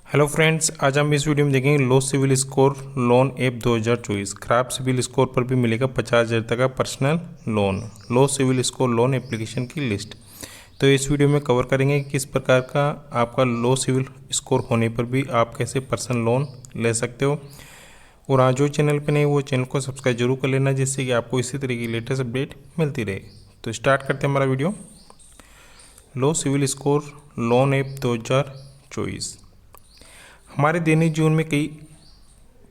Hello friends, आज हम इस वीडियो में देखेंगे लो सिविल स्कोर लोन ऐप 2024। खराब सिविल स्कोर पर भी मिलेगा 50,000 तक का पर्सनल लोन। लो सिविल स्कोर लोन एप्लीकेशन की लिस्ट। तो इस वीडियो में कवर करेंगे कि किस प्रकार का आपका लो सिविल स्कोर होने पर भी आप कैसे पर्सनल लोन ले सकते हो। और आज जो चैनल पर नहीं वो चैनल को सब्सक्राइब जरूर कर लेना, जिससे कि आपको इसी तरह की लेटेस्ट अपडेट मिलती रहे। तो स्टार्ट करते हैं हमारा वीडियो। लो सिविल स्कोर लोन ऐप 2024। हमारे दैनिक जीवन में कई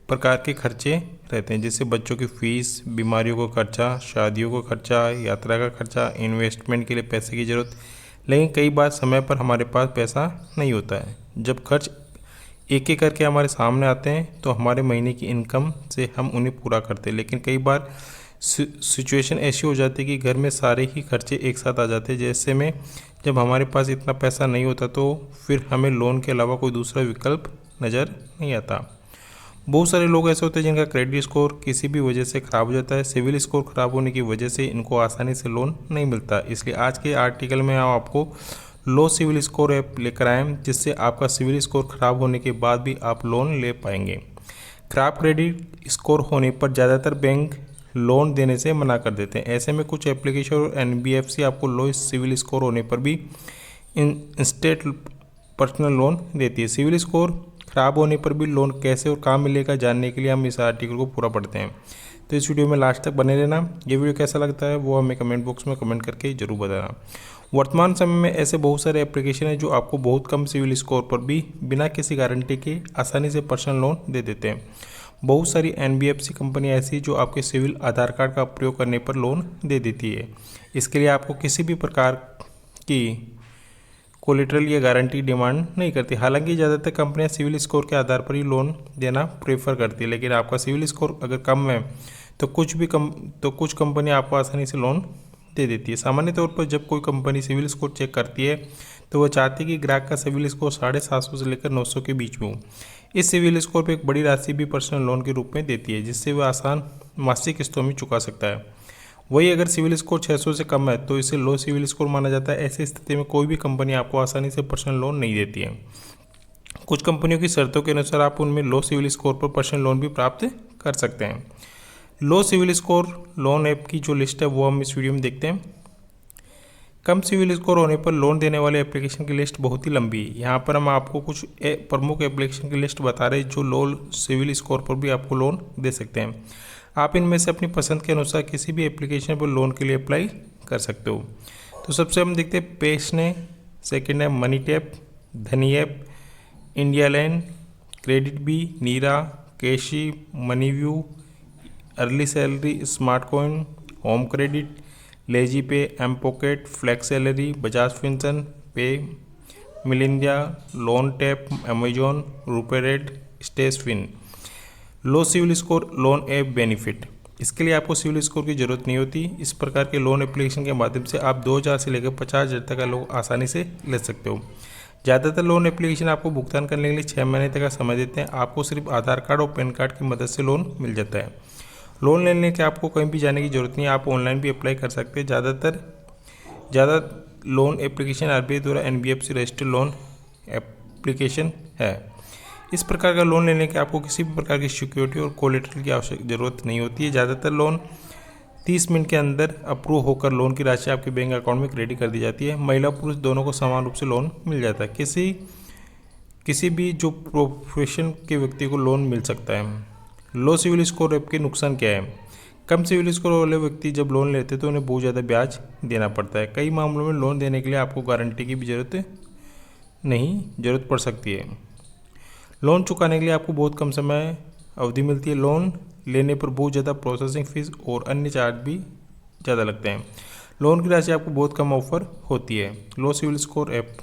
प्रकार के खर्चे रहते हैं, जैसे बच्चों की फीस, बीमारियों का खर्चा, शादियों का खर्चा, यात्रा का खर्चा, इन्वेस्टमेंट के लिए पैसे की ज़रूरत। लेकिन कई बार समय पर हमारे पास पैसा नहीं होता है। जब खर्च एक एक करके हमारे सामने आते हैं तो हमारे महीने की इनकम से हम उन्हें पूरा करते हैं, लेकिन कई बार सिचुएशन ऐसी हो जाती है कि घर में सारे ही खर्चे एक साथ आ जाते हैं। जैसे में जब हमारे पास इतना पैसा नहीं होता तो फिर हमें लोन के अलावा कोई दूसरा विकल्प नज़र नहीं आता। बहुत सारे लोग ऐसे होते हैं जिनका क्रेडिट स्कोर किसी भी वजह से ख़राब हो जाता है। सिविल स्कोर ख़राब होने की वजह से इनको आसानी से लोन नहीं मिलता। इसलिए आज के आर्टिकल में हम आपको लो सिविल स्कोर ऐप लेकर आए, जिससे आपका सिविल स्कोर ख़राब होने के बाद भी आप लोन ले पाएंगे। खराब क्रेडिट स्कोर होने पर ज़्यादातर बैंक लोन देने से मना कर देते हैं। ऐसे में कुछ एप्लीकेशन और NBFC आपको लो सिविल स्कोर होने पर भी इंस्टेंट पर्सनल लोन देती है। सिविल स्कोर खराब होने पर भी लोन कैसे और कहाँ मिलेगा, जानने के लिए हम इस आर्टिकल को पूरा पढ़ते हैं। तो इस वीडियो में लास्ट तक बने रहना। ये वीडियो कैसा लगता है वो हमें कमेंट बॉक्स में कमेंट करके जरूर बताना। वर्तमान समय में ऐसे बहुत सारे एप्लीकेशन हैं जो आपको बहुत कम सिविल स्कोर पर भी बिना किसी गारंटी के आसानी से पर्सनल लोन दे देते हैं। बहुत सारी NBFC कंपनियाँ ऐसी जो आपके सिविल आधार कार्ड का प्रयोग करने पर लोन दे देती है। इसके लिए आपको किसी भी प्रकार की कोलेटरल या गारंटी डिमांड नहीं करती। हालांकि ज़्यादातर कंपनियां सिविल स्कोर के आधार पर ही लोन देना प्रेफर करती है, लेकिन आपका सिविल स्कोर अगर कम है तो कुछ कंपनियां आपको आसानी से लोन दे देती है। सामान्य तौर पर जब कोई कंपनी सिविल स्कोर चेक करती है तो वह चाहती है कि ग्राहक का सिविल स्कोर 750 से लेकर 900 के बीच में हो। इस सिविल स्कोर पर एक बड़ी राशि भी पर्सनल लोन के रूप में देती है, जिससे वह आसान मासिक किस्तों में चुका सकता है। वही अगर सिविल स्कोर 600 से कम है तो इसे लो सिविल स्कोर माना जाता है। ऐसी स्थिति में कोई भी कंपनी आपको आसानी से पर्सनल लोन नहीं देती है। कुछ कंपनियों की शर्तों के अनुसार आप उनमें लो सिविल स्कोर पर पर्सनल लोन भी प्राप्त कर सकते हैं। लो सिविल स्कोर लोन ऐप की जो लिस्ट है वो हम इस वीडियो में देखते हैं। कम सिविल स्कोर होने पर लोन देने वाले एप्लीकेशन की लिस्ट बहुत ही लंबी है। यहाँ पर हम आपको कुछ प्रमुख एप्लीकेशन की लिस्ट बता रहे हैं जो लो सिविल स्कोर पर भी आपको लोन दे सकते हैं। आप इनमें से अपनी पसंद के अनुसार किसी भी एप्लीकेशन पर लोन के लिए अप्लाई कर सकते हो। तो सबसे हम देखते हैं पेशने, सेकंड है money tap, Dhani app, India land, credit bee, Nira, CASHe, money view, early salary, smart coin, home credit, lazy pay, M pocket, flex salary, Bajaj Finserv pay, मिलिंदिया, लोन टैप, अमेजोन, रुपे रेट, stash fin. Low CIBIL score loan app benefit. इसके लिए आपको civil score की जरूरत नहीं होती। इस प्रकार के लोन एप्लीकेशन के माध्यम से आप 2000 से लेकर 50,000 तक का लोन आसानी से ले सकते हो। ज़्यादातर लोन एप्लीकेशन आपको भुगतान करने के लिए 6 महीने तक का समय देते हैं। आपको सिर्फ आधार कार्ड और पैन कार्ड की मदद से लोन मिल जाता है। लोन लेने के आपको कहीं भी जाने की जरूरत नहीं है, आप ऑनलाइन भी अप्लाई कर सकते हैं। ज़्यादा लोन एप्लीकेशन RBI द्वारा NBFC रजिस्टर्ड लोन एप्लीकेशन है। इस प्रकार का लोन लेने के आपको किसी भी प्रकार की सिक्योरिटी और कोलेटरल की आवश्यक जरूरत नहीं होती है। ज़्यादातर लोन 30 मिनट के अंदर अप्रूव होकर लोन की राशि आपके बैंक अकाउंट में क्रेडिट कर दी जाती है। महिला पुरुष दोनों को समान रूप से लोन मिल जाता है। किसी भी जो प्रोफेशन के व्यक्ति को लोन मिल सकता है। लो सिविल स्कोर ऐप के नुकसान क्या है? कम सिविल स्कोर वाले व्यक्ति जब लोन लेते हैं तो उन्हें बहुत ज़्यादा ब्याज देना पड़ता है। कई मामलों में लोन देने के लिए आपको गारंटी की भी जरूरत पड़ सकती है। लोन चुकाने के लिए आपको बहुत कम समय अवधि मिलती है। लोन लेने पर बहुत ज़्यादा प्रोसेसिंग फीस और अन्य चार्ज भी ज़्यादा लगते हैं। लोन की राशि आपको बहुत कम ऑफर होती है। लो सिविल स्कोर ऐप।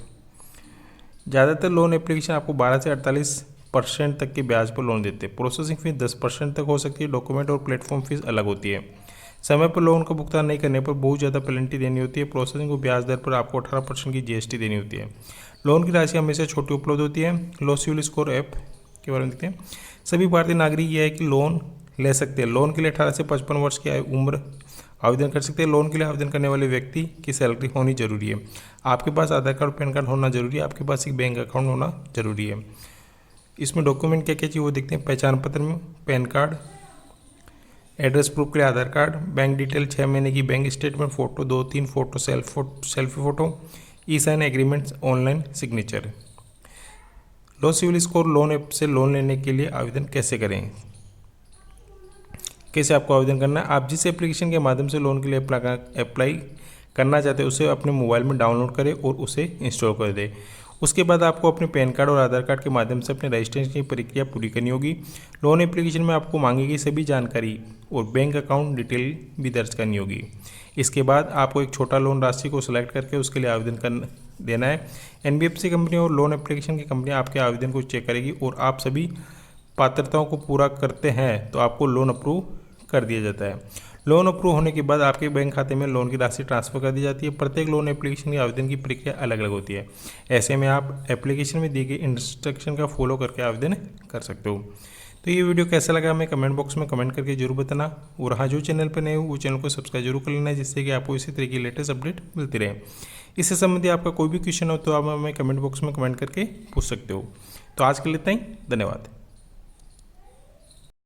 ज़्यादातर लोन एप्लीकेशन आपको 12 से 48% तक के ब्याज पर लोन देते हैं। प्रोसेसिंग फीस 10% तक हो सकती है। डॉक्यूमेंट और प्लेटफॉर्म फीस अलग होती है। समय पर लोन का भुगतान नहीं करने पर बहुत ज़्यादा पेनल्टी देनी होती है। प्रोसेसिंग और ब्याज दर पर आपको 18% की GST देनी होती है। लोन की राशि हमेशा छोटी उपलब्ध होती है। लो सिविल स्कोर ऐप के बारे में देखते हैं। सभी भारतीय नागरिक यह है कि लोन ले सकते हैं। लोन के लिए 18 से 55 वर्ष की उम्र आवेदन कर सकते हैं। लोन के लिए आवेदन करने वाले व्यक्ति की सैलरी होनी जरूरी है। आपके पास आधार कार्ड पैन कार्ड होना जरूरी है। आपके पास एक बैंक अकाउंट होना जरूरी है। इसमें डॉक्यूमेंट क्या क्या चाहिए वो देखते हैं। पहचान पत्र में पैन कार्ड, एड्रेस प्रूफ के लिए आधार कार्ड, बैंक डिटेल 6 महीने की bank statement, photo 2-3 photo, selfie photo, e sign agreements, online signature. Low CIBIL score loan app से लोन लेने के लिए आवेदन कैसे करें, कैसे आपको आवेदन करना है। आप जिस एप्लीकेशन के माध्यम से लोन के लिए अप्लाई करना चाहते हैं उसे अपने मोबाइल में डाउनलोड करें और उसे इंस्टॉल कर दें। उसके बाद आपको अपने पैन कार्ड और आधार कार्ड के माध्यम से अपने रजिस्ट्रेशन की प्रक्रिया पूरी करनी होगी। लोन एप्लीकेशन में आपको मांगी गई सभी जानकारी और बैंक अकाउंट डिटेल भी दर्ज करनी होगी। इसके बाद आपको एक छोटा लोन राशि को सिलेक्ट करके उसके लिए आवेदन कर देना है। NBFC कंपनी और लोन एप्लीकेशन की कंपनी आपके आवेदन को चेक करेगी और आप सभी पात्रताओं को पूरा करते हैं तो आपको लोन अप्रूव कर दिया जाता है। लोन अप्रूव होने के बाद आपके बैंक खाते में लोन की राशि ट्रांसफर कर दी जाती है। प्रत्येक लोन एप्लीकेशन की आवेदन की प्रक्रिया अलग अलग होती है। ऐसे में आप एप्लीकेशन में दी गई इंस्ट्रक्शन का फॉलो करके आवेदन कर सकते हो। तो ये वीडियो कैसा लगा हमें कमेंट बॉक्स में कमेंट करके जरूर बताना। और हाँ, जो चैनल पर नए हो वो चैनल को सब्सक्राइब जरूर कर लेना है, जिससे कि आपको इसी तरह की लेटेस्ट अपडेट मिलती रहे। इससे संबंधित आपका कोई भी क्वेश्चन हो तो आप हमें कमेंट बॉक्स में कमेंट करके पूछ सकते हो। तो आज के लिए इतना ही, धन्यवाद।